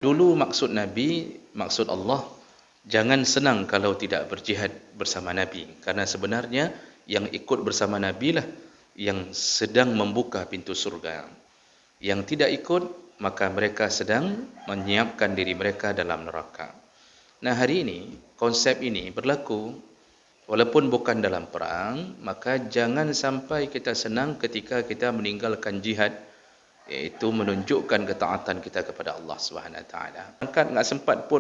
Dulu maksud Nabi, maksud Allah, jangan senang kalau tidak berjihad bersama Nabi. Karena sebenarnya yang ikut bersama Nabi lah yang sedang membuka pintu surga. Yang tidak ikut, maka mereka sedang menyiapkan diri mereka dalam neraka. Nah, hari ini, konsep ini berlaku. Walaupun bukan dalam perang, maka jangan sampai kita senang ketika kita meninggalkan jihad, iaitu menunjukkan ketaatan kita kepada Allah Subhanahu Wa Taala. Angkat enggak sempat pun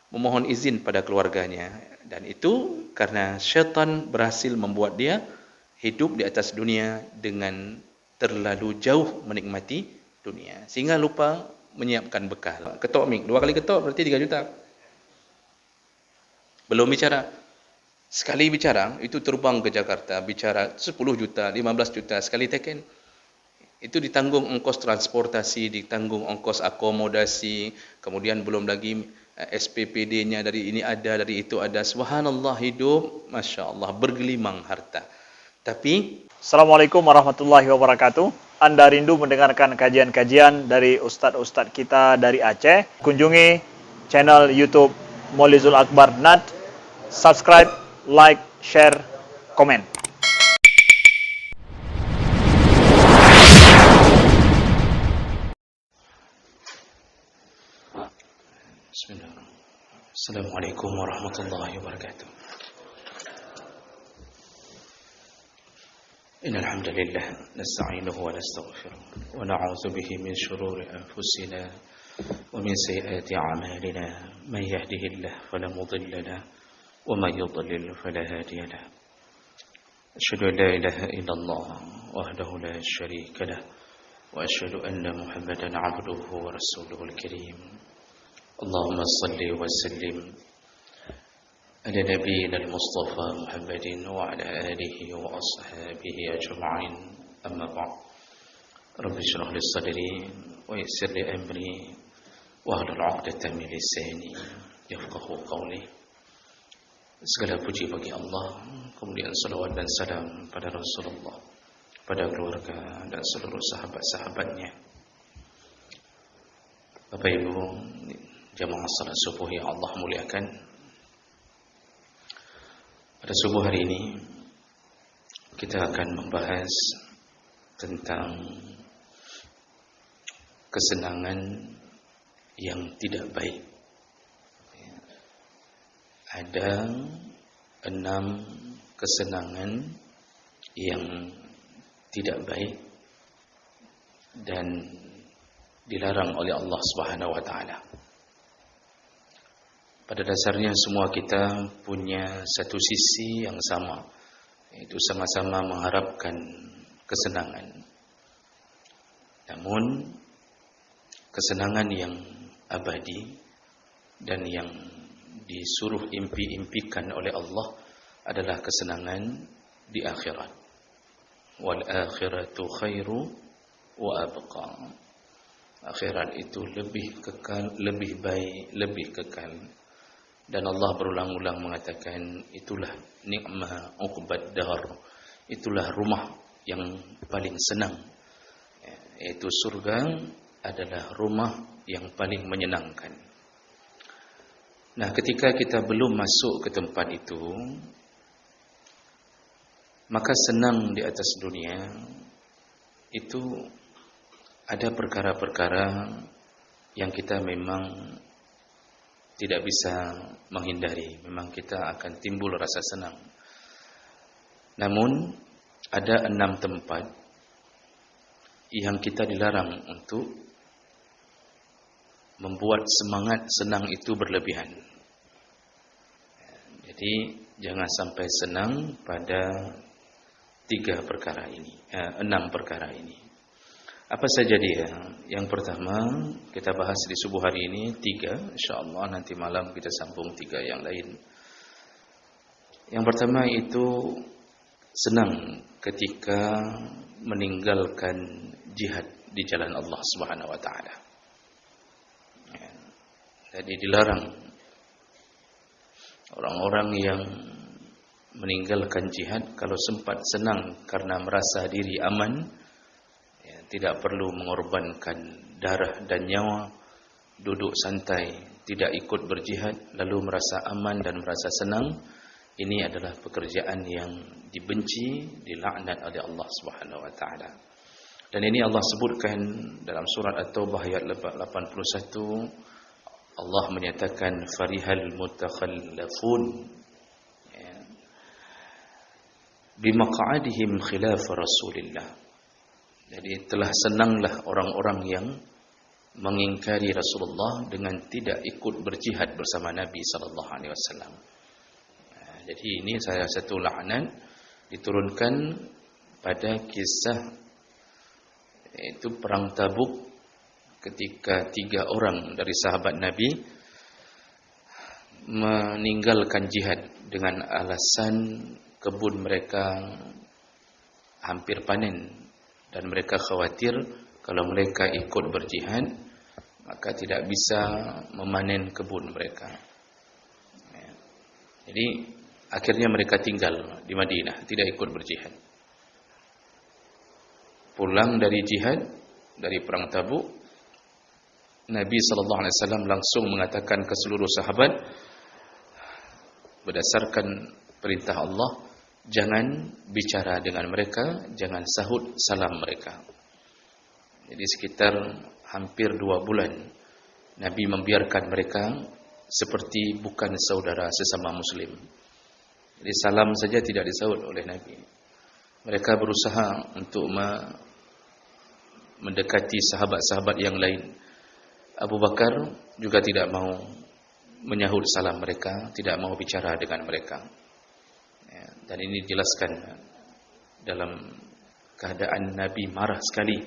memohon izin pada keluarganya, dan itu karena syaitan berhasil membuat dia hidup di atas dunia dengan terlalu jauh menikmati dunia, sehingga lupa menyiapkan bekal. Ketok mik, 2 kali ketok berarti 3 juta. Belum bicara, sekali bicara itu terbang ke Jakarta, bicara 10 juta, 15 juta sekali teken. Itu ditanggung ongkos transportasi, ditanggung ongkos akomodasi, kemudian belum lagi SPPD-nya dari ini ada, dari itu ada. Subhanallah, hidup, Masya Allah, bergelimang harta. Tapi, Assalamualaikum warahmatullahi wabarakatuh. Anda rindu mendengarkan kajian-kajian dari ustadz-ustadz kita dari Aceh? Kunjungi channel YouTube Maulizul Akbar NAD. Subscribe, like, share, komen. Bismillahirrahmanirrahim. Assalamualaikum warahmatullahi wabarakatuh. Innal hamdalillah nasta'inuhu wa nastaghfiruh wa na'udzu bihi min shururi anfusina wa min sayyiati a'malina. Man yahdihillahu fala mudilla lahu wa man yudlil fala hadiya lahu. Asyhadu an la ilaha illallah wahdahu la syarika lahu wa asyhadu anna Muhammadan 'abduhu wa rasuluhul karim. اللهم صل وسلم على نبينا المصطفى محمد وعلى آله وأصحابه أجمعين. أما بعد، رب اشرح لي صدري ويسر لي أمري واحلل عقدة من لساني يفقهوا قولي. Segala puji bagi Allah, kemudian salawat dan salam pada Rasulullah, pada keluarga dan seluruh sahabat-sahabatnya. Bapak Ibu jamaah salat subuh yang Allah muliakan, pada subuh hari ini kita akan membahas tentang kesenangan yang tidak baik. Ada 6 kesenangan yang tidak baik dan dilarang oleh Allah Subhanahu wa taala. Pada dasarnya semua kita punya satu sisi yang sama, yaitu sama-sama mengharapkan kesenangan. Namun kesenangan yang abadi dan yang disuruh impi-impikan oleh Allah adalah kesenangan di akhirat. Wal akhiratu khairu wa abqa. Akhirat itu lebih kekal, lebih baik, lebih kekal. Dan Allah berulang-ulang mengatakan, itulah ni'mah uqbad dar, itulah rumah yang paling senang, yaitu surga adalah rumah yang paling menyenangkan. Nah, ketika kita belum masuk ke tempat itu, maka senang di atas dunia itu ada perkara-perkara yang kita memang tidak bisa menghindari. Memang kita akan timbul rasa senang. Namun ada 6 tempat yang kita dilarang untuk membuat semangat senang itu berlebihan. Jadi jangan sampai senang pada 6 perkara ini. Apa saja dia? Yang pertama kita bahas di subuh hari ini 3, insyaallah nanti malam kita sambung 3 yang lain. Yang pertama itu senang ketika meninggalkan jihad di jalan Allah Subhanahu wa taala. Jadi dilarang orang-orang yang meninggalkan jihad kalau sempat senang karena merasa diri aman, tidak perlu mengorbankan darah dan nyawa duduk santai, tidak ikut berjihad, lalu merasa aman dan merasa senang, ini adalah pekerjaan yang dibenci, dilaknat oleh Allah Subhanahu wa taala. Dan ini Allah sebutkan dalam surat At-Taubah ayat 81, Allah menyatakan farihal mutakhallafun bimaq'adihim khilaf Rasulillah. Jadi telah senanglah orang-orang yang mengingkari Rasulullah dengan tidak ikut berjihad bersama Nabi sallallahu alaihi wasallam. Jadi ini salah satu laknat diturunkan pada kisah itu perang Tabuk, ketika 3 orang dari sahabat Nabi meninggalkan jihad dengan alasan kebun mereka hampir panen dan mereka khawatir kalau mereka ikut berjihad maka tidak bisa memanen kebun mereka. Jadi akhirnya mereka tinggal di Madinah, tidak ikut berjihad. Pulang dari jihad, dari perang Tabuk, Nabi SAW langsung mengatakan ke seluruh sahabat, berdasarkan perintah Allah, jangan bicara dengan mereka, jangan sahut salam mereka. Jadi sekitar hampir 2 bulan, Nabi membiarkan mereka seperti bukan saudara sesama Muslim. Jadi salam saja tidak disahut oleh Nabi. Mereka berusaha untuk mendekati sahabat-sahabat yang lain. Abu Bakar juga tidak mau menyahut salam mereka, tidak mau bicara dengan mereka. Dan ini dijelaskan dalam keadaan Nabi marah sekali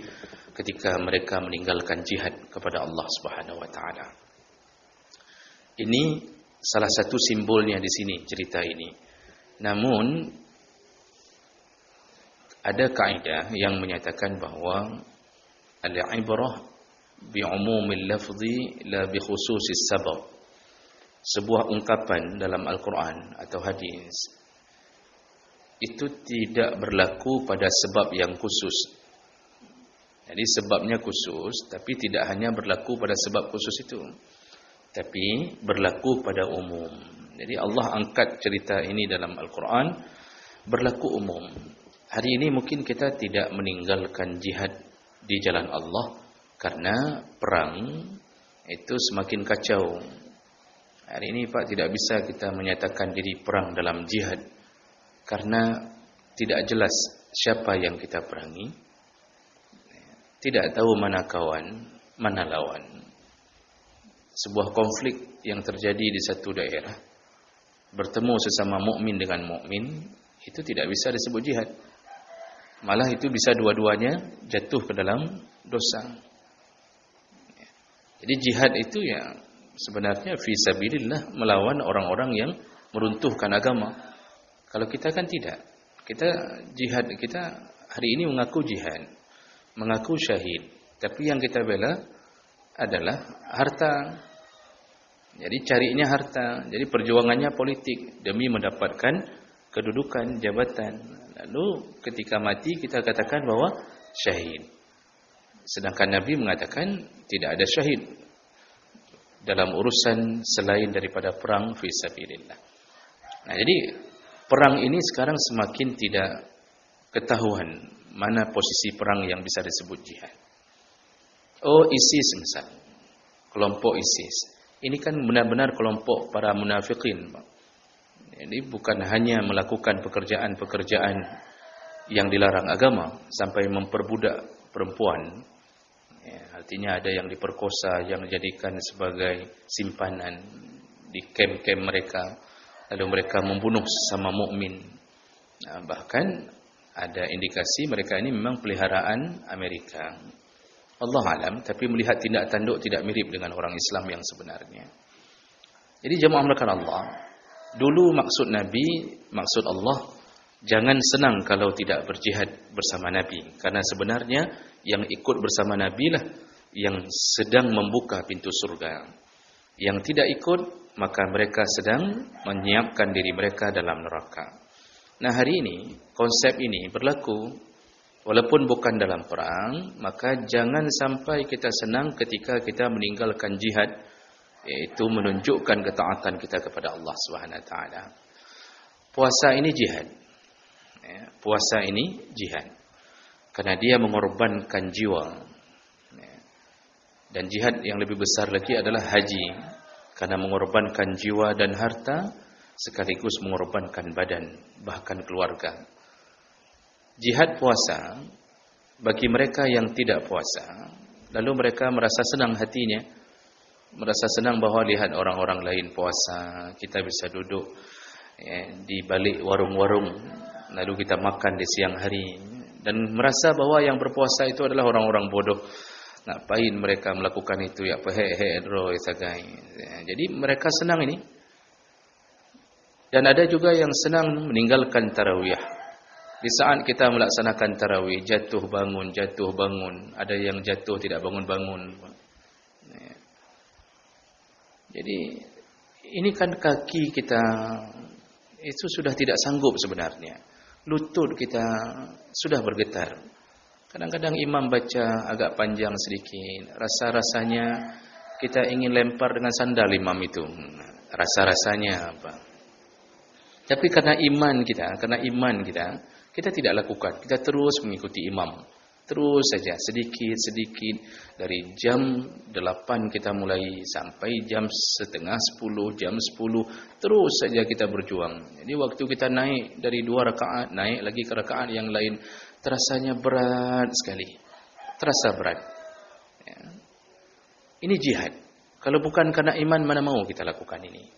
ketika mereka meninggalkan jihad kepada Allah Subhanahu wa taala. Ini salah satu simbolnya di sini, cerita ini. Namun ada kaidah yang menyatakan bahwa al-ibrah bi'umumil lafzi la bi khususis sabab. Sebuah ungkapan dalam Al-Quran atau hadis itu tidak berlaku pada sebab yang khusus. Jadi sebabnya khusus, tapi tidak hanya berlaku pada sebab khusus itu, tapi berlaku pada umum. Jadi Allah angkat cerita ini dalam Al-Quran, berlaku umum. Hari ini mungkin kita tidak meninggalkan jihad di jalan Allah karena perang itu semakin kacau. Hari ini Pak tidak bisa kita menyatakan diri perang dalam jihad karena tidak jelas siapa yang kita perangi, tidak tahu mana kawan, mana lawan. Sebuah konflik yang terjadi di satu daerah, bertemu sesama mukmin dengan mukmin, itu tidak bisa disebut jihad. Malah itu bisa dua-duanya jatuh ke dalam dosa. Jadi jihad itu ya sebenarnya fi sabilillah, melawan orang-orang yang meruntuhkan agama. Kalau kita kan tidak. Kita jihad, kita hari ini mengaku jihad, mengaku syahid, tapi yang kita bela adalah harta. Jadi carinya harta, jadi perjuangannya politik demi mendapatkan kedudukan, jabatan. Lalu ketika mati kita katakan bahwa syahid. Sedangkan Nabi mengatakan tidak ada syahid dalam urusan selain daripada perang fi sabilillah. Nah, jadi perang ini sekarang semakin tidak ketahuan mana posisi perang yang bisa disebut jihad. Oh, ISIS misal, kelompok ISIS. Ini kan benar-benar kelompok para munafikin. Jadi bukan hanya melakukan pekerjaan-pekerjaan yang dilarang agama sampai memperbudak perempuan. Ya, artinya ada yang diperkosa, yang dijadikan sebagai simpanan di kem-kem mereka, lalu mereka membunuh sesama mukmin. Nah, bahkan ada indikasi mereka ini memang peliharaan Amerika. Allah alam, tapi melihat tindak tanduk tidak mirip dengan orang Islam yang sebenarnya. Jadi jemaah melakukan Allah, dulu maksud Nabi, maksud Allah, jangan senang kalau tidak berjihad bersama Nabi, karena sebenarnya yang ikut bersama Nabi lah yang sedang membuka pintu surga. Yang tidak ikut, maka mereka sedang menyiapkan diri mereka dalam neraka. Nah, hari ini konsep ini berlaku Walaupun bukan dalam perang, maka jangan sampai kita senang ketika kita meninggalkan jihad, yaitu menunjukkan ketaatan kita kepada Allah Subhanahu wa taala. Puasa ini jihad. Puasa ini jihad. Karena dia mengorbankan jiwa. Dan jihad yang lebih besar lagi adalah haji. Karena mengorbankan jiwa dan harta, sekaligus mengorbankan badan, bahkan keluarga. Jihad puasa, bagi mereka yang tidak puasa, lalu mereka merasa senang hatinya, merasa senang bahwa lihat orang-orang lain puasa, kita bisa duduk di balik warung-warung, lalu kita makan di siang hari, dan merasa bahwa yang berpuasa itu adalah orang-orang bodoh. Ngapain mereka melakukan itu? Ya jadi mereka senang ini. Dan ada juga yang senang meninggalkan tarawih. Di saat kita melaksanakan tarawih, jatuh bangun, ada yang jatuh tidak bangun-bangun. Jadi ini kan kaki kita itu sudah tidak sanggup sebenarnya. Lutut kita sudah bergetar. Kadang-kadang imam baca agak panjang sedikit, rasa-rasanya kita ingin lempar dengan sandal imam itu. Rasa-rasanya apa? Tapi karena iman kita, kita tidak lakukan. Kita terus mengikuti imam. Terus saja, sedikit-sedikit. Dari jam 8 kita mulai sampai jam setengah 10, jam 10. Terus saja kita berjuang. Jadi waktu kita naik dari 2 rakaat, naik lagi ke rakaat yang lain, terasanya berat sekali. Terasa berat. Ya. Ini jihad. Kalau bukan karena iman, mana mau kita lakukan ini.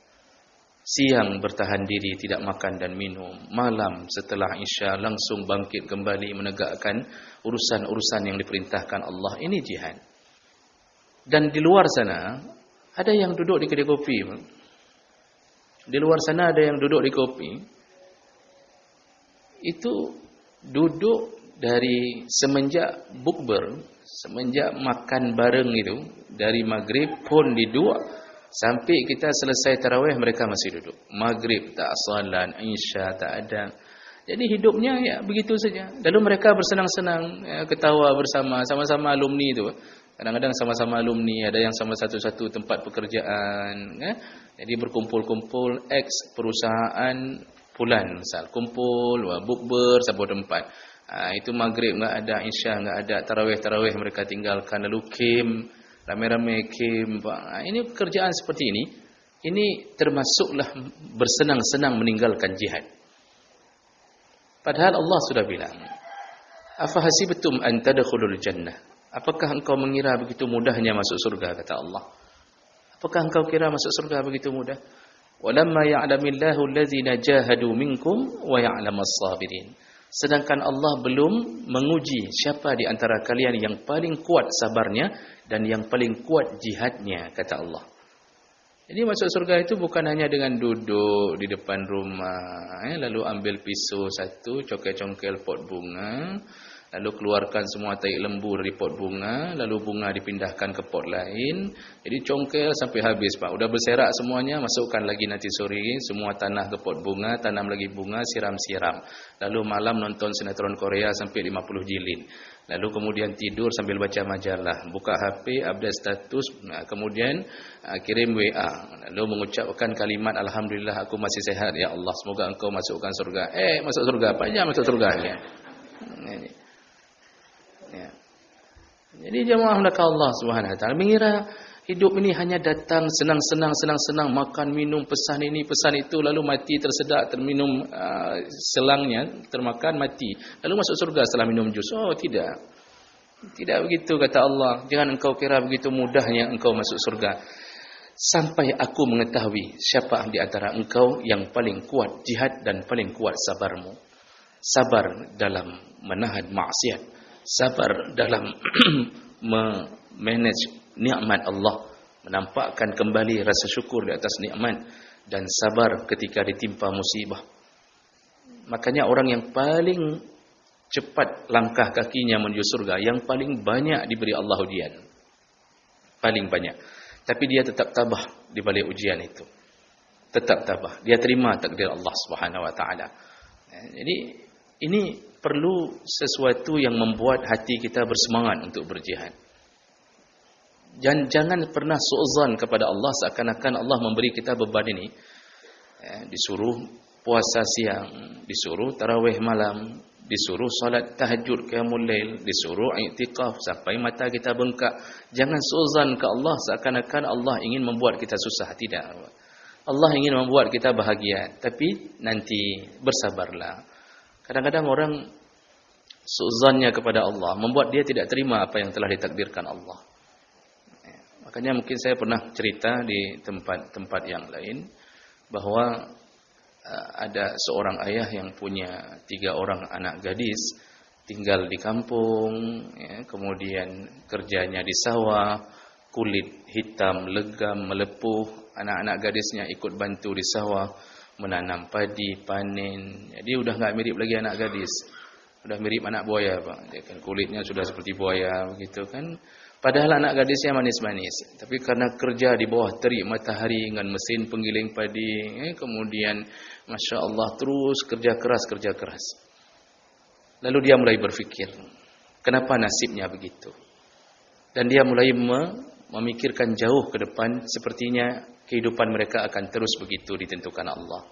Siang bertahan diri, tidak makan dan minum. Malam setelah Isya langsung bangkit kembali menegakkan urusan-urusan yang diperintahkan Allah. Ini jihad. Dan di luar sana, ada yang duduk di kedai kopi. Di luar sana ada yang duduk di kopi. Itu duduk dari semenjak bukber, semenjak makan bareng itu, dari maghrib pun duduk. Sampai kita selesai tarawih mereka masih duduk. Maghrib tak salat, Isya tak ada. Jadi hidupnya ya begitu saja. Lalu mereka bersenang-senang, ya, ketawa bersama, sama-sama alumni itu. Kadang-kadang sama-sama alumni, ada yang sama satu-satu tempat pekerjaan. Ya. Jadi berkumpul-kumpul, X perusahaan fulan misal. Kumpul, bukber, sebuah tempat. Itu maghrib enggak ada, Isya enggak ada, tarawih-tarawih mereka tinggalkan. Lalu kim, rame-rame kim. Ini pekerjaan seperti ini termasuklah bersenang-senang meninggalkan jihad. Padahal Allah sudah bilang, afahasibtum an tadkhulul jannah. Apakah engkau mengira begitu mudahnya masuk surga, kata Allah. Apakah engkau kira masuk surga begitu mudah? Walamma ya'lamillahu allazina jahadu minkum wa ya'lamas sabirin. Sedangkan Allah belum menguji siapa di antara kalian yang paling kuat sabarnya dan yang paling kuat jihadnya, kata Allah. Jadi masuk surga itu bukan hanya dengan duduk di depan rumah, lalu ambil pisau satu, congkel-congkel pot bunga, lalu keluarkan semua tahi lembu dari pot bunga, lalu bunga dipindahkan ke pot lain. Jadi congkel sampai habis, Pak. Udah berserak semuanya, masukkan lagi nanti sore semua tanah ke pot bunga, tanam lagi bunga, siram-siram. Lalu malam nonton sinetron Korea sampai 50 jilid. Lalu kemudian tidur sambil baca majalah, buka HP, update status, kemudian kirim WA. Lalu mengucapkan kalimat, Alhamdulillah aku masih sehat, ya Allah, semoga engkau masukkan surga. Masuk surga, apa aja masuk surganya. Ya. Jadi jemaah hendaklah Allah Subhanahu wa taala mengira hidup ini hanya datang senang-senang makan minum, pesan ini pesan itu, lalu mati tersedak, terminum selangnya, termakan mati, lalu masuk surga setelah minum jus. Oh tidak. Tidak begitu kata Allah. Jangan engkau kira begitu mudahnya engkau masuk surga. Sampai aku mengetahui siapa di antara engkau yang paling kuat jihad dan paling kuat sabarmu. Sabar dalam menahan maksiat, sabar dalam memanage nikmat Allah, menampakkan kembali rasa syukur di atas nikmat, dan sabar ketika ditimpa musibah. Makanya orang yang paling cepat langkah kakinya menuju surga, yang paling banyak diberi Allah ujian. Paling banyak. Tapi dia tetap tabah di balik ujian itu. Tetap tabah. Dia terima takdir Allah Subhanahu wa taala. Jadi Ini perlu sesuatu yang membuat hati kita bersemangat untuk berjihad. Jangan pernah su'zan kepada Allah seakan-akan Allah memberi kita beban ini. Disuruh puasa siang, disuruh tarawih malam, disuruh salat tahajud qiyamul lail, disuruh i'tikaf sampai mata kita bengkak. Jangan su'zan ke Allah seakan-akan Allah ingin membuat kita susah. Tidak. Allah ingin membuat kita bahagia, tapi nanti bersabarlah. Kadang-kadang orang su'zannya kepada Allah membuat dia tidak terima apa yang telah ditakdirkan Allah. Makanya mungkin saya pernah cerita di tempat-tempat yang lain bahwa ada seorang ayah yang punya 3 orang anak gadis tinggal di kampung, ya, kemudian kerjanya di sawah, kulit hitam, legam, melepuh. Anak-anak gadisnya ikut bantu di sawah, menanam padi, panen. Jadi udah enggak mirip lagi anak gadis. Udah mirip anak buaya, Pak. Dia kan kulitnya sudah seperti buaya begitu kan. Padahal anak gadisnya manis-manis. Tapi karena kerja di bawah terik matahari dengan mesin penggiling padi, kemudian Masya Allah terus kerja keras. Lalu dia mulai berfikir, kenapa nasibnya begitu? Dan dia mulai memikirkan jauh ke depan, sepertinya kehidupan mereka akan terus begitu ditentukan Allah.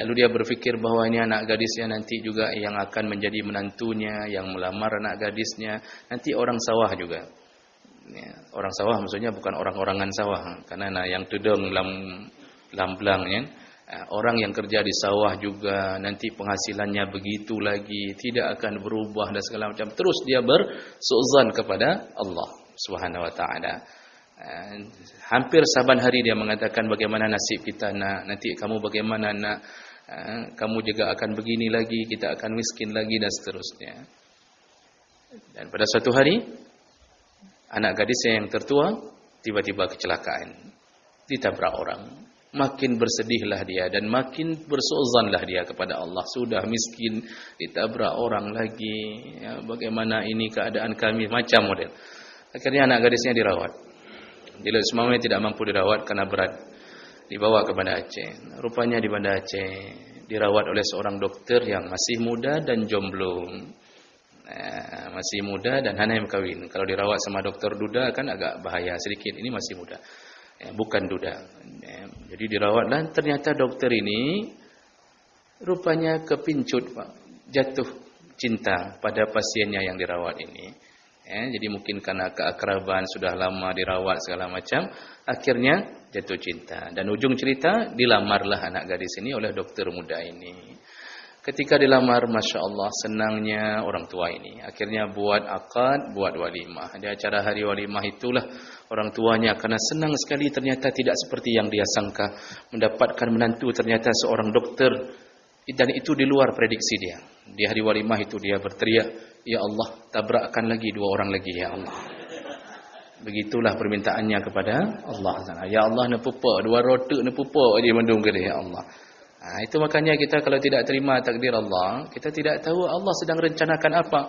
Lalu dia berfikir bahwa ini anak gadisnya nanti juga yang akan menjadi menantunya, yang melamar anak gadisnya, nanti orang sawah juga. Ya, orang sawah maksudnya bukan orang-orangan sawah, karena yang tudung lam-belang ya. Orang yang kerja di sawah juga nanti penghasilannya begitu lagi, tidak akan berubah dan segala macam. Terus dia bersu'zan kepada Allah Subhanahu wa taala. Hampir saban hari dia mengatakan bagaimana nasib kita nak, nanti kamu bagaimana nak, kamu juga akan begini lagi, kita akan miskin lagi dan seterusnya. Dan pada suatu hari anak gadisnya yang tertua tiba-tiba kecelakaan, ditabrak orang. Makin bersedihlah dia dan makin bersu'zanlah dia kepada Allah. Sudah miskin, ditabrak orang lagi. Ya, bagaimana ini keadaan kami, macam model. Akhirnya anak gadisnya dirawat. Dia semamanya tidak mampu dirawat karena berat. Dibawa ke Banda Aceh. Rupanya di Banda Aceh dirawat oleh seorang dokter yang masih muda dan jomblo. Masih muda dan hanya kawin. Kalau dirawat sama dokter duda kan agak bahaya sedikit. Ini masih muda, bukan duda. Jadi dirawat dan ternyata dokter ini rupanya kepincut, Pak. Jatuh cinta pada pasiennya yang dirawat ini. Jadi mungkin karena keakraban sudah lama dirawat segala macam, akhirnya jatuh cinta. Dan ujung cerita dilamarlah anak gadis ini oleh dokter muda ini. Ketika dilamar, Masya Allah, senangnya orang tua ini. Akhirnya buat akad, buat walimah. Di acara hari walimah itulah orang tuanya, karena senang sekali ternyata tidak seperti yang dia sangka. Mendapatkan menantu ternyata seorang dokter. Dan itu di luar prediksi dia. Di hari walimah itu dia berteriak, Ya Allah, tabrakkan lagi 2 orang lagi, Ya Allah. Begitulah permintaannya kepada Allah. Ya Allah, nepupa, 2 rotuk nepupa dia mendung ke dia, Ya Allah. Itu makanya kita kalau tidak terima takdir Allah, kita tidak tahu Allah sedang rencanakan apa.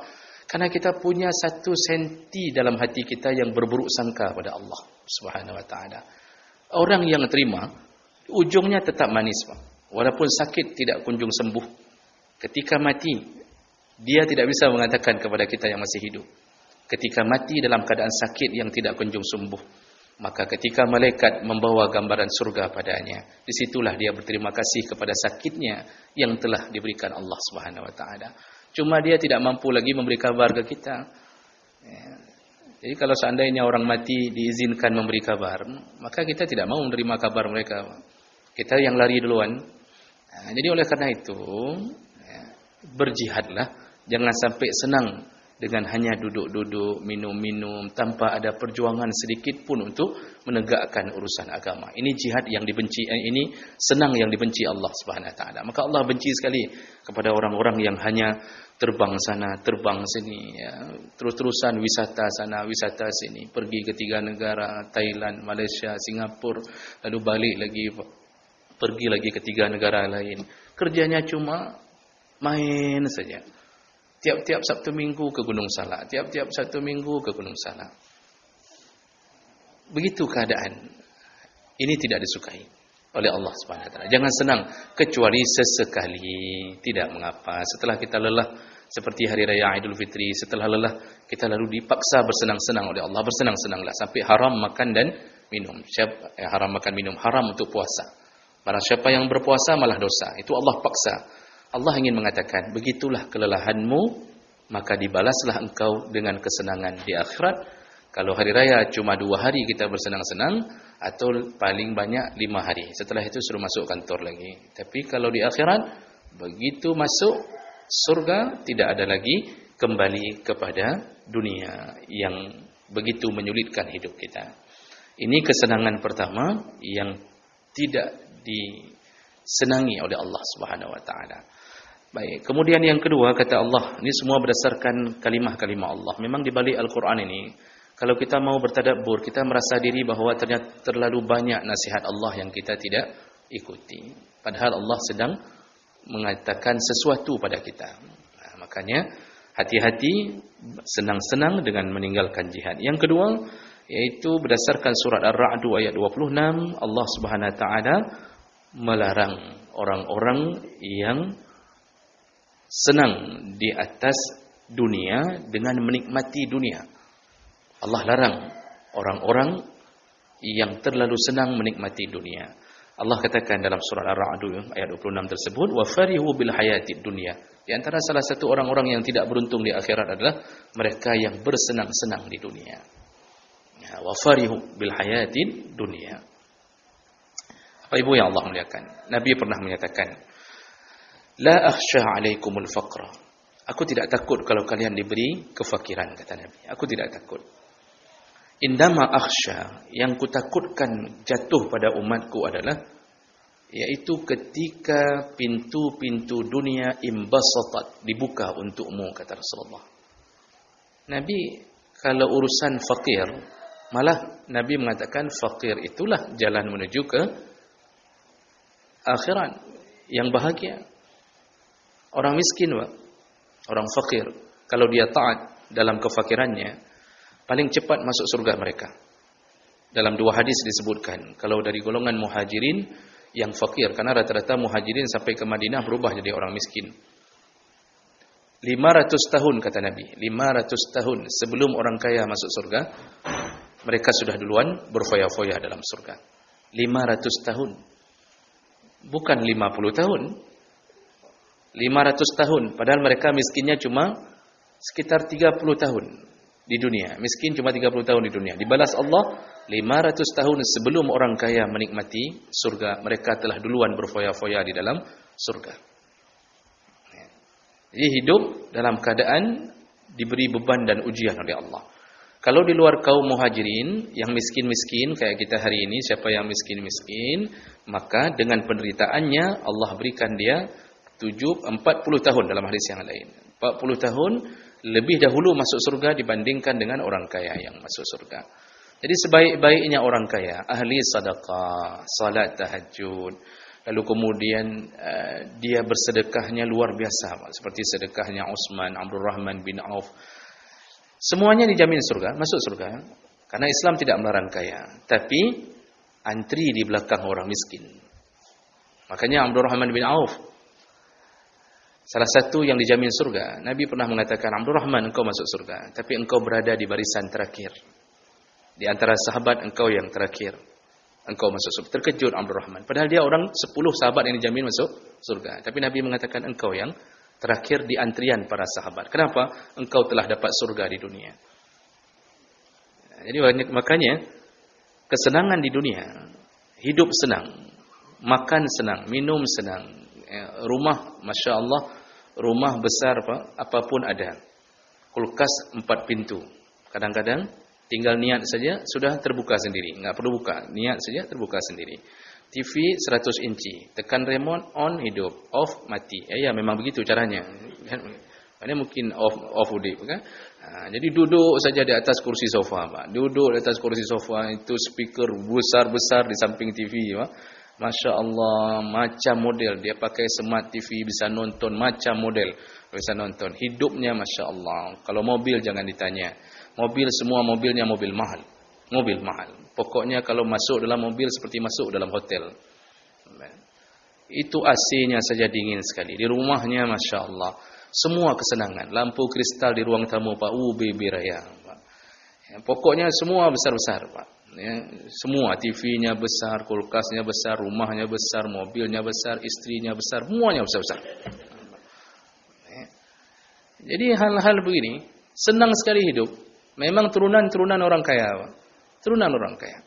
Karena kita punya 1 senti dalam hati kita yang berburuk sangka pada Allah Subhanahu wa taala. Orang yang terima, ujungnya tetap manis, Pak. Walaupun sakit tidak kunjung sembuh. Ketika mati, dia tidak bisa mengatakan kepada kita yang masih hidup. Ketika mati dalam keadaan sakit yang tidak kunjung sembuh, maka ketika malaikat membawa gambaran surga padanya, disitulah dia berterima kasih kepada sakitnya yang telah diberikan Allah Subhanahu wa taala. Cuma dia tidak mampu lagi memberi kabar ke kita. Jadi kalau seandainya orang mati diizinkan memberi kabar, maka kita tidak mau menerima kabar mereka. Kita yang lari duluan. Jadi oleh karena itu, berjihadlah, jangan sampai senang dengan hanya duduk-duduk, minum-minum, tanpa ada perjuangan sedikit pun untuk menegakkan urusan agama. Ini jihad yang dibenci, ini senang yang dibenci Allah Subhanahu wa taala. Maka Allah benci sekali kepada orang-orang yang hanya terbang sana, terbang sini, ya. Terus-terusan wisata sana, wisata sini, pergi ke 3 negara, Thailand, Malaysia, Singapura, lalu balik lagi, pergi lagi ke 3 negara lain. Kerjanya cuma main saja. Tiap-tiap Sabtu Minggu ke Gunung Salak. Tiap-tiap Sabtu Minggu ke Gunung Salak. Begitu keadaan. Ini tidak disukai. oleh Allah Subhanahu wa taala. Jangan senang kecuali sesekali, tidak mengapa. Setelah kita lelah seperti hari raya Idul Fitri, setelah lelah kita lalu dipaksa bersenang-senang oleh Allah, bersenang-senanglah sampai haram makan dan minum. Haram makan minum, haram untuk puasa. Barang siapa yang berpuasa malah dosa. Itu Allah paksa. Allah ingin mengatakan, begitulah kelelahanmu, maka dibalaslah engkau dengan kesenangan di akhirat. Kalau hari raya cuma 2 hari kita bersenang-senang, atau paling banyak 5 hari. Setelah itu suruh masuk kantor lagi. Tapi kalau di akhirat, begitu masuk surga, tidak ada lagi kembali kepada dunia yang begitu menyulitkan hidup kita. Ini kesenangan pertama yang tidak disenangi oleh Allah Subhanahu wa taala. Baik, kemudian yang kedua kata Allah, ini semua berdasarkan kalimah-kalimah Allah. Memang di balik Al-Qur'an ini, kalau kita mau bertadabbur, kita merasa diri bahwa ternyata terlalu banyak nasihat Allah yang kita tidak ikuti. Padahal Allah sedang mengatakan sesuatu pada kita. Nah, makanya hati-hati, senang-senang dengan meninggalkan jihad. Yang kedua, yaitu berdasarkan surat Ar-Ra'd ayat 26, Allah Subhanahu wa taala melarang orang-orang yang senang di atas dunia dengan menikmati dunia. Allah larang orang-orang yang terlalu senang menikmati dunia. Allah katakan dalam surat Ar-Ra'd ayat 26 tersebut, wa farihu bil hayatid dunya. Di antara salah satu orang-orang yang tidak beruntung di akhirat adalah mereka yang bersenang-senang di dunia. Ya, wa farihu bil hayatid dunya. Apa ibu yang Allah muliakan? Nabi pernah menyatakan, la akhsha 'alaikumul faqra. Aku tidak takut kalau kalian diberi kefakiran, kata Nabi. Aku tidak takut. Indama akhsha, yang kutakutkan jatuh pada umatku adalah, yaitu ketika pintu-pintu dunia imbasatat, dibuka untukmu, kata Rasulullah. Nabi kalau urusan fakir, malah Nabi mengatakan fakir itulah jalan menuju ke akhirat yang bahagia. Orang miskin, orang fakir, kalau dia taat dalam kefakirannya, paling cepat masuk surga mereka. Dalam 2 hadis disebutkan, kalau dari golongan muhajirin yang fakir, karena rata-rata muhajirin sampai ke Madinah berubah jadi orang miskin. 500 tahun kata Nabi, 500 tahun sebelum orang kaya masuk surga, mereka sudah duluan berfoya-foya dalam surga. 500 tahun. Bukan 50 tahun. 500 tahun, padahal mereka miskinnya cuma sekitar 30 tahun di dunia. Miskin cuma 30 tahun di dunia. Dibalas Allah 500 tahun sebelum orang kaya menikmati surga, mereka telah duluan berfoya-foya di dalam surga. Jadi hidup dalam keadaan diberi beban dan ujian oleh Allah. Kalau di luar kaum muhajirin yang miskin-miskin kayak kita hari ini, siapa yang miskin-miskin, maka dengan penderitaannya Allah berikan dia 40 tahun dalam hadis yang lain. 40 tahun lebih dahulu masuk surga dibandingkan dengan orang kaya yang masuk surga. Jadi sebaik-baiknya orang kaya, ahli sedekah, salat tahajud, lalu kemudian dia bersedekahnya luar biasa, seperti sedekahnya Utsman, Abdul Rahman bin Auf. Semuanya dijamin surga, masuk surga. Karena Islam tidak melarang kaya, tapi antri di belakang orang miskin. Makanya Abdul Rahman bin Auf, salah satu yang dijamin surga. Nabi pernah mengatakan, Abdul Rahman, engkau masuk surga, tapi engkau berada di barisan terakhir. Di antara sahabat engkau yang terakhir. Engkau masuk surga. Terkejut Abdul Rahman. Padahal dia orang 10 sahabat yang dijamin masuk surga. Tapi Nabi mengatakan, engkau yang terakhir di antrian para sahabat. Kenapa? Engkau telah dapat surga di dunia. Jadi makanya, kesenangan di dunia, hidup senang, makan senang, minum senang, rumah, Masya Allah, rumah besar apapun ada. Kulkas 4 pintu. Kadang-kadang tinggal niat saja sudah terbuka sendiri. Enggak perlu buka, niat saja terbuka sendiri. TV 100 inci, tekan remote, on, hidup, off, mati. Ya memang begitu caranya. Ini mungkin off udah, kan? Jadi duduk saja di atas kursi sofa, Pak. Duduk di atas kursi sofa, itu speaker besar-besar di samping TV, Pak. Masya Allah, macam model. Dia pakai smart TV, bisa nonton macam model. Bisa nonton. Hidupnya Masya Allah. Kalau mobil jangan ditanya. Mobil, semua mobilnya mobil mahal. Mobil mahal. Pokoknya kalau masuk dalam mobil seperti masuk dalam hotel. Itu AC-nya saja dingin sekali. Di rumahnya Masya Allah. Semua kesenangan. Lampu kristal di ruang tamu Pak. Baby raya Pak. Ya, pokoknya semua besar-besar Pak. Ya, semua TV-nya besar, kulkasnya besar, rumahnya besar, mobilnya besar, istrinya besar, semuanya besar-besar. Ya. Jadi hal-hal begini senang sekali hidup. Memang turunan orang kaya Pak. Turunan orang kaya.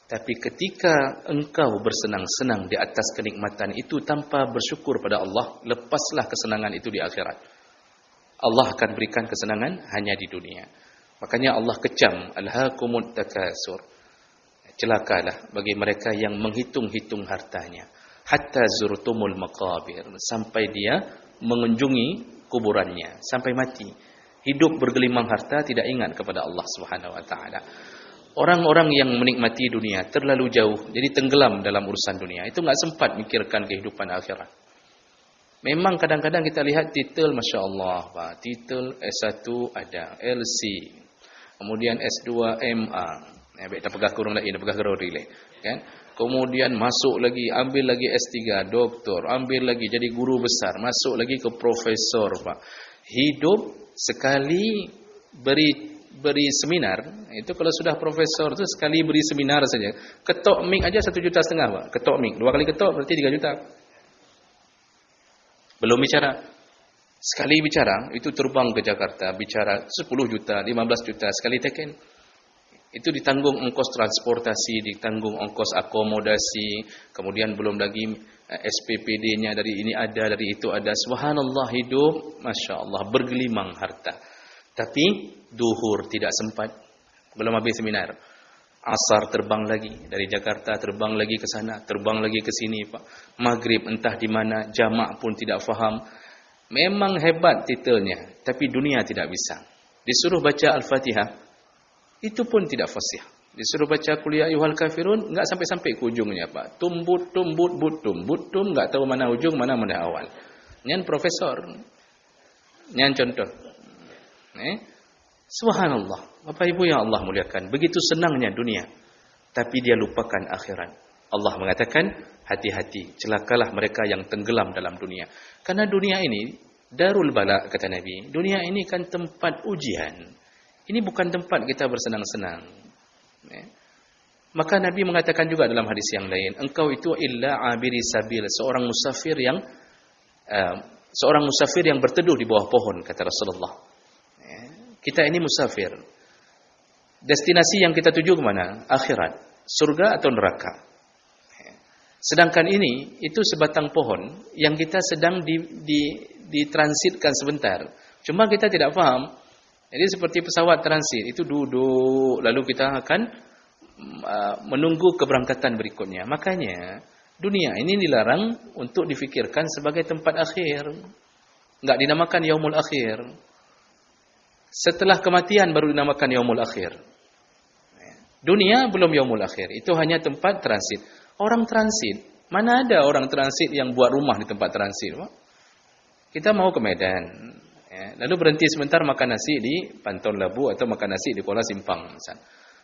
Tapi ketika engkau bersenang-senang di atas kenikmatan itu tanpa bersyukur pada Allah, lepaslah kesenangan itu di akhirat. Allah akan berikan kesenangan hanya di dunia. Makanya Allah kecam, alhaakumut takasur. Celakalah bagi mereka yang menghitung-hitung hartanya. Hatta zurtumul maqabir. Sampai dia mengunjungi kuburannya. Sampai mati. Hidup bergelimang harta, tidak ingat kepada Allah Subhanahu wa ta'ala. Orang-orang yang menikmati dunia terlalu jauh, jadi tenggelam dalam urusan dunia. Itu nggak sempat mikirkan kehidupan akhirat. Memang kadang-kadang kita lihat titel, Masya Allah, Pak. Titel S1 ada, LC, kemudian S2 MA. Baik, dah pegah kurung lagi, dah pegah kurung relay. Kan? Kemudian masuk lagi, ambil lagi S3, doktor, ambil lagi jadi guru besar, masuk lagi ke profesor, Pak. Hidup sekali beri seminar, itu kalau sudah profesor itu sekali beri seminar saja, ketok mic aja 1,5 juta Pak. Ketok mic, 2 kali ketok berarti 3 juta. Belum bicara. Sekali bicara, itu terbang ke Jakarta, bicara 10 juta, 15 juta sekali teken. Itu ditanggung ongkos transportasi, ditanggung ongkos akomodasi, kemudian belum lagi SPPD-nya dari ini ada, dari itu ada. Subhanallah, hidup, Masya Allah, bergelimang harta. Tapi duhur tidak sempat, belum habis seminar. Asar terbang lagi dari Jakarta, terbang lagi ke sana, terbang lagi ke sini Pak. Maghrib entah di mana, jamak pun tidak faham. Memang hebat titelnya, tapi dunia tidak bisa. Disuruh baca Al-Fatihah, itu pun tidak fasih. Disuruh baca Qul ya ayyuhal kafirun, enggak sampai-sampai ke ujungnya Pak. Tumbut, enggak tahu mana ujung, mana awal. Nyan profesor. Nyan contoh. Subhanallah, Bapak Ibu yang Allah muliakan, begitu senangnya dunia, tapi dia lupakan akhirat. Allah mengatakan, hati-hati, celakalah mereka yang tenggelam dalam dunia. Karena dunia ini darul bala, kata Nabi. Dunia ini kan tempat ujian. Ini bukan tempat kita bersenang-senang. Maka Nabi mengatakan juga dalam hadis yang lain, engkau itu illa abiri sabil, seorang musafir yang berteduh di bawah pohon, kata Rasulullah. Kita ini musafir. Destinasi yang kita tuju kemana? Akhirat. Surga atau neraka. Sedangkan ini, itu sebatang pohon yang kita sedang ditransitkan sebentar. Cuma kita tidak paham. Jadi seperti pesawat transit, itu duduk, lalu kita akan menunggu keberangkatan berikutnya. Makanya, dunia ini dilarang untuk difikirkan sebagai tempat akhir. Enggak dinamakan yaumul akhir. Setelah kematian baru dinamakan yaumul akhir. Dunia belum yaumul akhir. Itu hanya tempat transit. Orang transit. Mana ada orang transit yang buat rumah di tempat transit? Kita mau ke Medan. Lalu berhenti sebentar makan nasi di Pantun Labu atau makan nasi di Kuala Simpang.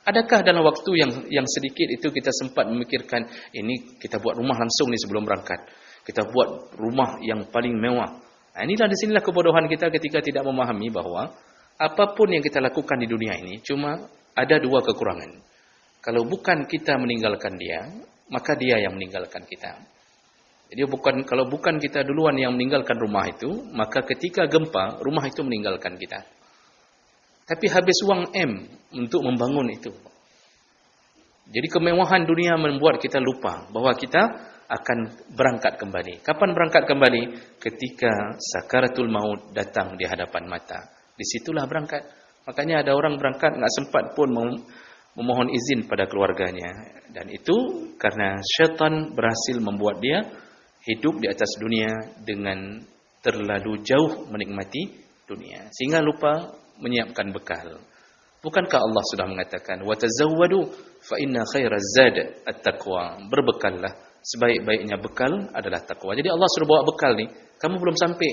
Adakah dalam waktu yang sedikit itu kita sempat memikirkan, ini kita buat rumah langsung nih sebelum berangkat. Kita buat rumah yang paling mewah. Inilah disinilah kebodohan kita ketika tidak memahami bahwa apapun yang kita lakukan di dunia ini, cuma ada dua kekurangan. Kalau bukan kita meninggalkan dia, maka dia yang meninggalkan kita. Jadi kalau bukan kita duluan yang meninggalkan rumah itu, maka ketika gempa, rumah itu meninggalkan kita. Tapi habis uang M untuk membangun itu. Jadi kemewahan dunia membuat kita lupa bahwa kita akan berangkat kembali. Kapan berangkat kembali? Ketika sakaratul maut datang di hadapan mata. Disitulah berangkat. Makanya ada orang berangkat nggak sempat pun memohon izin pada keluarganya. Dan itu karena syaitan berhasil membuat dia hidup di atas dunia dengan terlalu jauh menikmati dunia. Sehingga lupa menyiapkan bekal. Bukankah Allah sudah mengatakan, وَتَزَوَّدُوا فَإِنَّ خَيْرَ الزَّادِ التَّقْوَى. Berbekallah. Sebaik-baiknya bekal adalah takwa. Jadi Allah suruh bawa bekal nih. Kamu belum sampai.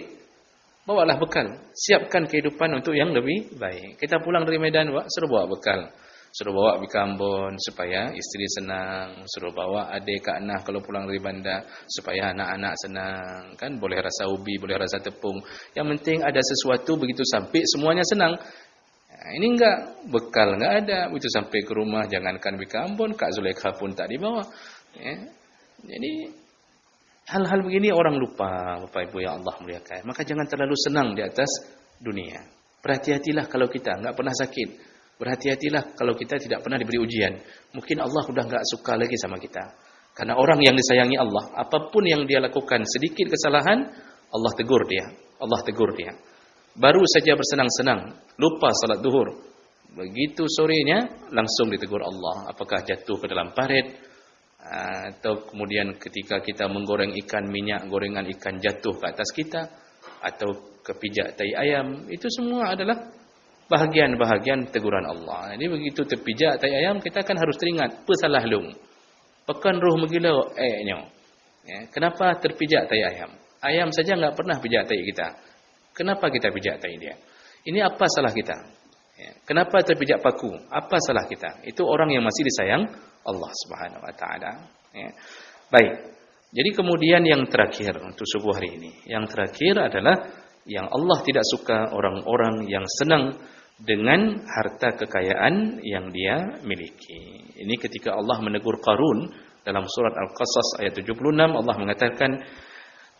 Bawalah bekal. Siapkan kehidupan untuk yang lebih baik. Kita pulang dari Medan, Pak, suruh bawa bekal. suruh bawa pergi ke Ambon supaya isteri senang, suruh bawa adik ke anak kalau pulang dari bandar supaya anak-anak senang, kan boleh rasa ubi, boleh rasa tepung. Yang penting ada sesuatu, begitu sampai semuanya senang. Ini enggak, bekal enggak ada, begitu sampai ke rumah jangankan pergi ke Ambon, Kak Zulaikha pun tak dibawa. Ya. Jadi hal-hal begini orang lupa, Bapak Ibu yang Allah muliakan. Maka jangan terlalu senang di atas dunia. Berhati-hatilah kalau kita enggak pernah sakit. Berhati-hatilah kalau kita tidak pernah diberi ujian. Mungkin Allah sudah enggak suka lagi sama kita. Karena orang yang disayangi Allah, apapun yang dia lakukan, sedikit kesalahan, Allah tegur dia. Allah tegur dia. Baru saja bersenang-senang, lupa salat duhur. Begitu sorenya, langsung ditegur Allah. Apakah jatuh ke dalam parit, atau kemudian ketika kita menggoreng ikan, minyak gorengan ikan jatuh ke atas kita, atau kepijak tai ayam. Itu semua adalah bahagian-bahagian teguran Allah. Jadi begitu terpijak tai ayam, kita kan harus teringat, pesalah lung. Pekan roh megila nyo. Ya, kenapa terpijak tai ayam? Ayam saja enggak pernah pijak tai kita. Kenapa kita pijak tai dia? Ini apa salah kita? Ya, kenapa terpijak paku? Apa salah kita? Itu orang yang masih disayang Allah Subhanahu wa taala. Ya. Baik. Jadi kemudian yang terakhir untuk subuh hari ini. Yang terakhir adalah yang Allah tidak suka orang-orang yang senang dengan harta kekayaan yang dia miliki. Ini ketika Allah menegur Qarun dalam surat Al-Qasas ayat 76, Allah mengatakan,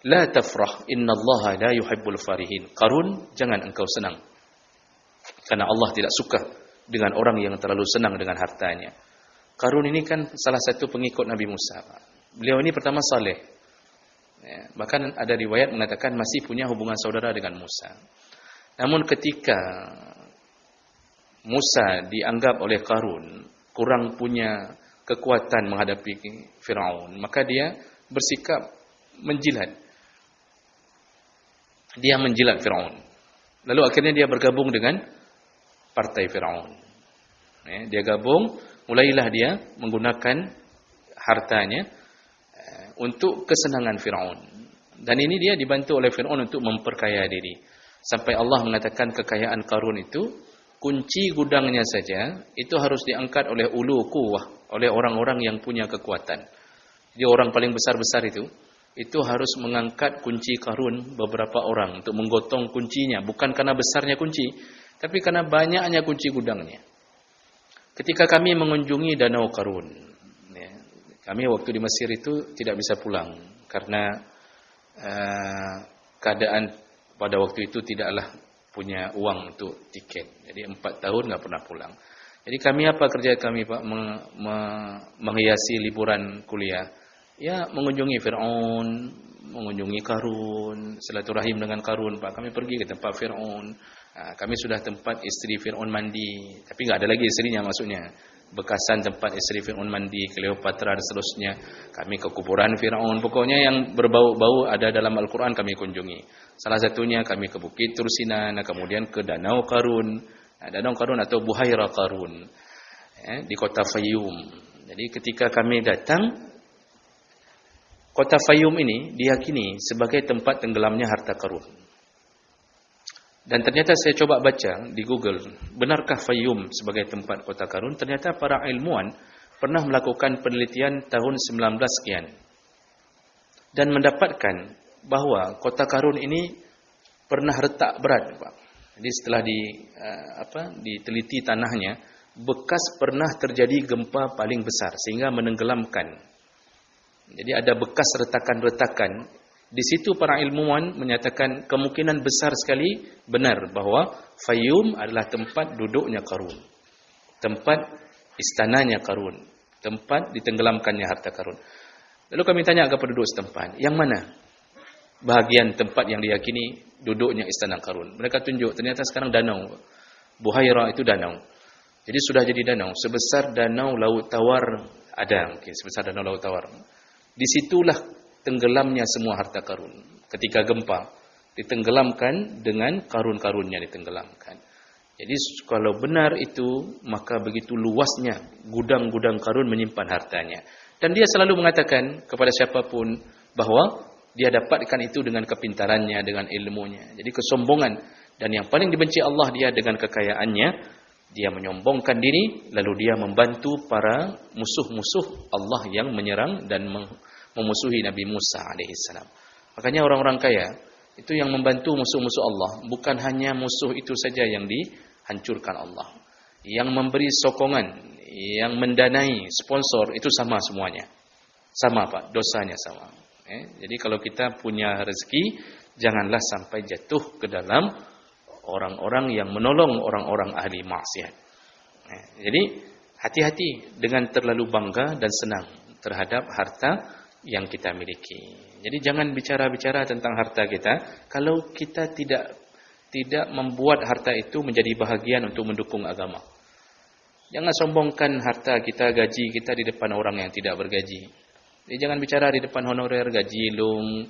La tafrah, innallaha la yuhibbul farihin. Qarun, jangan engkau senang. Karena Allah tidak suka dengan orang yang terlalu senang dengan hartanya. Qarun ini kan salah satu pengikut Nabi Musa. Beliau ini pertama saleh. Ya, bahkan ada riwayat mengatakan masih punya hubungan saudara dengan Musa. Namun ketika Musa dianggap oleh Qarun kurang punya kekuatan menghadapi Firaun, maka dia bersikap menjilat. Dia menjilat Firaun. Lalu akhirnya dia bergabung dengan partai Firaun. Ya, dia gabung, mulailah dia menggunakan hartanya untuk kesenangan Firaun. Dan ini dia dibantu oleh Firaun untuk memperkaya diri. Sampai Allah mengatakan kekayaan Qarun itu, kunci gudangnya saja, itu harus diangkat oleh ulu quwwah, oleh orang-orang yang punya kekuatan. Jadi orang paling besar-besar itu harus mengangkat kunci Qarun beberapa orang untuk menggotong kuncinya. Bukan karena besarnya kunci, tapi karena banyaknya kunci gudangnya. Ketika kami mengunjungi Danau Qarun, kami waktu di Mesir itu tidak bisa pulang karena keadaan pada waktu itu tidaklah punya uang untuk tiket. Jadi 4 tahun nggak pernah pulang. Jadi kami apa kerja kami Pak? Menghiasi liburan kuliah. Ya mengunjungi Fir'aun, mengunjungi Qarun, silaturahim dengan Qarun Pak. Kami pergi ke tempat Fir'aun. Kami sudah tempat istri Fir'aun mandi, tapi nggak ada lagi istrinya maksudnya. Bekasan tempat istri Fir'aun mandi, Cleopatra dan seterusnya. Kami ke kuburan Fir'aun. Pokoknya yang berbau-bau ada dalam Al-Quran kami kunjungi. Salah satunya kami ke Bukit Tursina, kemudian ke Danau Qarun. Danau Qarun atau Buhaira Qarun. Di kota Fayyum. Jadi ketika kami datang, kota Fayyum ini diyakini sebagai tempat tenggelamnya harta Qarun. Dan ternyata saya coba baca di Google, benarkah Fayyum sebagai tempat kota Qarun? Ternyata para ilmuwan pernah melakukan penelitian tahun 19 sekian. Dan mendapatkan bahwa kota Qarun ini pernah retak berat, Pak. Jadi setelah diteliti tanahnya, bekas pernah terjadi gempa paling besar sehingga menenggelamkan. Jadi ada bekas retakan-retakan. Di situ para ilmuwan menyatakan kemungkinan besar sekali benar bahwa Fayyum adalah tempat duduknya Qarun. Tempat istananya Qarun. Tempat ditenggelamkannya harta Qarun. Lalu kami tanya kepada penduduk setempat, yang mana bahagian tempat yang diyakini duduknya istana Qarun? Mereka tunjuk, ternyata sekarang danau. Buhaira itu danau. Jadi sudah jadi danau. Sebesar danau Laut Tawar ada mungkin. Sebesar danau Laut Tawar. Disitulah tenggelamnya semua harta Qarun. Ketika gempa, ditenggelamkan dengan karun-karunnya ditenggelamkan. Jadi kalau benar itu, maka begitu luasnya gudang-gudang Qarun menyimpan hartanya. Dan dia selalu mengatakan kepada siapapun bahwa dia dapatkan itu dengan kepintarannya, dengan ilmunya. Jadi kesombongan. Dan yang paling dibenci Allah dia dengan kekayaannya, Dia menyombongkan diri, lalu dia membantu para musuh-musuh Allah yang menyerang dan memusuhi Nabi Musa alaihissalam. Makanya orang-orang kaya itu yang membantu musuh-musuh Allah, bukan hanya musuh itu saja yang dihancurkan Allah. Yang memberi sokongan, yang mendanai, sponsor, itu sama semuanya. Sama Pak, dosanya sama. Jadi kalau kita punya rezeki, janganlah sampai jatuh ke dalam orang-orang yang menolong orang-orang ahli maksiat. Jadi hati-hati dengan terlalu bangga dan senang terhadap harta yang kita miliki. Jadi jangan bicara-bicara tentang harta kita kalau kita tidak membuat harta itu menjadi bahagian untuk mendukung agama. Jangan sombongkan harta kita, gaji kita di depan orang yang tidak bergaji. Jadi jangan bicara di depan honorer, gaji lung,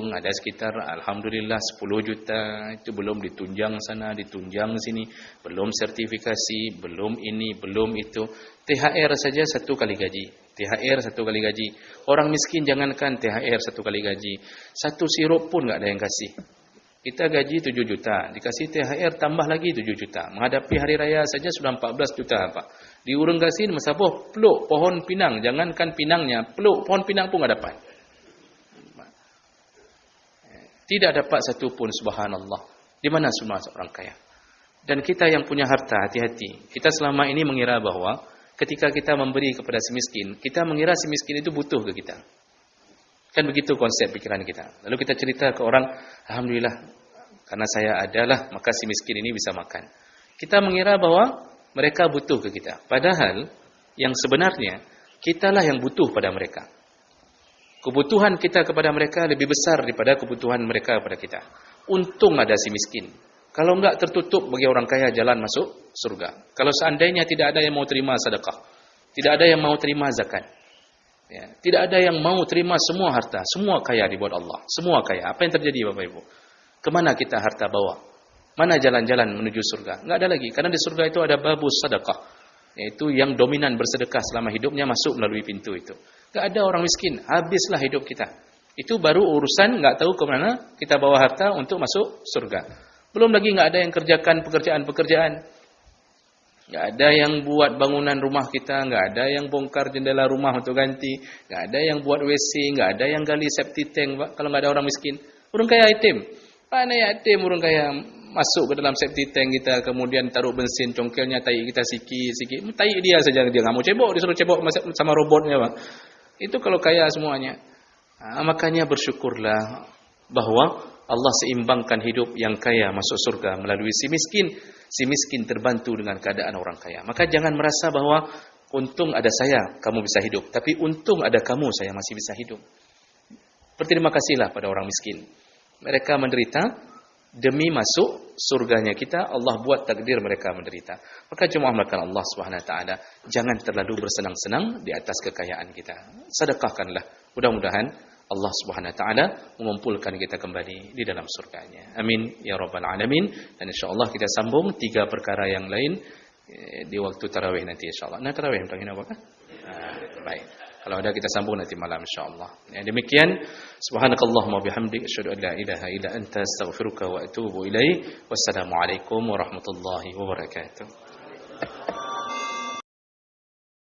ada sekitar alhamdulillah 10 juta, itu belum ditunjang sana, ditunjang sini, belum sertifikasi, belum ini, belum itu. THR saja 1 kali gaji. THR 1 kali gaji. Orang miskin jangankan THR 1 kali gaji. 1 sirup pun enggak ada yang kasih. Kita gaji 7 juta, dikasih THR tambah lagi 7 juta. Menghadapi hari raya saja sudah 14 juta, Pak. Di Urang Gasin Mesaboh peluk pohon pinang, jangankan pinangnya, peluk pohon pinang pun enggak dapat. Tidak dapat satu pun, subhanallah. Di mana semua orang kaya? Dan kita yang punya harta, hati-hati. Kita selama ini mengira bahwa ketika kita memberi kepada si miskin, kita mengira si miskin itu butuh ke kita. Kan begitu konsep pikiran kita. Lalu kita cerita ke orang, alhamdulillah, karena saya adalah, maka si miskin ini bisa makan. Kita mengira bahwa mereka butuh ke kita. Padahal, yang sebenarnya, kitalah yang butuh pada mereka. Kebutuhan kita kepada mereka lebih besar daripada kebutuhan mereka kepada kita. Untung ada si miskin. Kalau enggak, tertutup bagi orang kaya jalan masuk surga. Kalau seandainya tidak ada yang mau terima sedekah, tidak ada yang mau terima zakat, ya, tidak ada yang mau terima semua harta, semua kaya dibuat Allah, semua kaya. Apa yang terjadi Bapak Ibu? Kemana kita harta bawa? Mana jalan-jalan menuju surga? Enggak ada lagi. Karena di surga itu ada babus sedekah, yaitu yang dominan bersedekah selama hidupnya masuk melalui pintu itu. Enggak ada orang miskin, habislah hidup kita. Itu baru urusan enggak tahu kemana kita bawa harta untuk masuk surga. Belum lagi enggak ada yang kerjakan pekerjaan-pekerjaan. Enggak ada yang buat bangunan rumah kita, enggak ada yang bongkar jendela rumah untuk ganti, enggak ada yang buat WC, enggak ada yang gali septic tank, Pak, kalau enggak ada orang miskin. Orang kaya yatim. Mana yatim orang kaya masuk ke dalam septic tank kita, kemudian taruh bensin, congkelnya tai kita sikit-sikit. Tai dia saja, dia enggak mau cebok, disuruh cebok sama robotnya, Pak. Itu kalau kaya semuanya. Makanya bersyukurlah bahwa Allah seimbangkan hidup yang kaya masuk surga melalui si miskin. Si miskin terbantu dengan keadaan orang kaya. Maka jangan merasa bahwa untung ada saya, kamu bisa hidup. Tapi untung ada kamu, saya masih bisa hidup. Berterima kasihlah pada orang miskin. Mereka menderita demi masuk surganya kita. Allah buat takdir mereka menderita. Maka jemaah melakukan Allah SWT, jangan terlalu bersenang-senang di atas kekayaan kita. Sedekahkanlah. Mudah-mudahan Allah SWT mengumpulkan kita kembali di dalam surganya. Amin ya rabbal alamin. Dan insyaallah kita sambung 3 perkara yang lain di waktu tarawih nanti insyaallah. Nah, tarawih tentang apa? Baik. Kalau ada kita sambung nanti malam insyaallah. Ya, demikian subhanakallahumma bihamdik asyhadu an la ilaha illa anta astaghfiruka wa atubu ilaik. Wassalamualaikum warahmatullahi wabarakatuh.